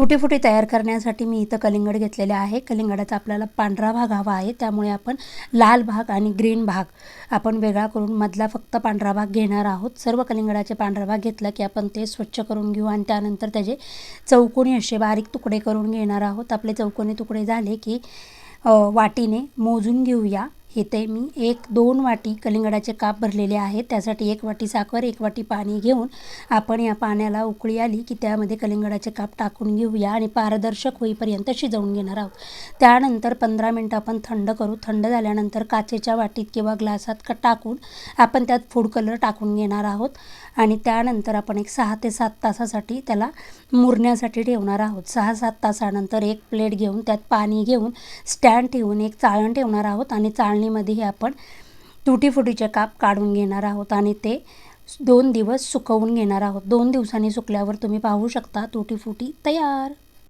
तुटी फुटी तयार करण्यासाठी मी इथं कलिंगड घेतलेले आहे। कलिंगडाचा आपल्याला पांढरा भाग हवा आहे, त्यामुळे आपण लाल भाग आणि ग्रीन भाग आपण वेगळा करून मधला फक्त पांढरा भाग घेणार आहोत। सर्व कलिंगडाचे पांढरा भाग घेतला की आपण ते स्वच्छ करून घेऊ आणि त्यानंतर त्याचे चौकोनी असे बारीक तुकडे करून घेणार आहोत। आपले चौकोनी तुकडे झाले की वाटीने मोजून घेऊया। इथे मी 1-2 वाटी कलिंगडाचे काप भरलेले आहेत, त्यासाठी 1 वाटी साखर 1 वाटी पाणी घेऊन आपण या पाण्याला उकळी आली की त्यामध्ये कलिंगडाचे काप टाकून घेऊया आणि पारदर्शक होईपर्यंत शिजवून घेणार आहोत। त्यानंतर 15 मिनिटं आपण थंड करू। थंड झाल्यानंतर काचेच्या वाटीत किंवा ग्लासात टाकून आपण त्यात फूड कलर टाकून घेणार आहोत आणि त्यानंतर आपण एक 6 ते 7 तासासाठी त्याला मुरण्यासाठी ठेवणार आहोत। 6-7 तासानंतर एक प्लेट घेऊन त्यात पाणी घेऊन स्टँड ठेवून एक चाळण ठेवणार आहोत आणि चाळणीमध्ये हे आपण तुटी फुटीचे काप काढून घेणार आहोत आणि ते 2 दिवस सुकवून घेणार आहोत। 2 दिवसांनी सुकल्यावर तुम्ही पाहू शकता तुटी फुटी तयार।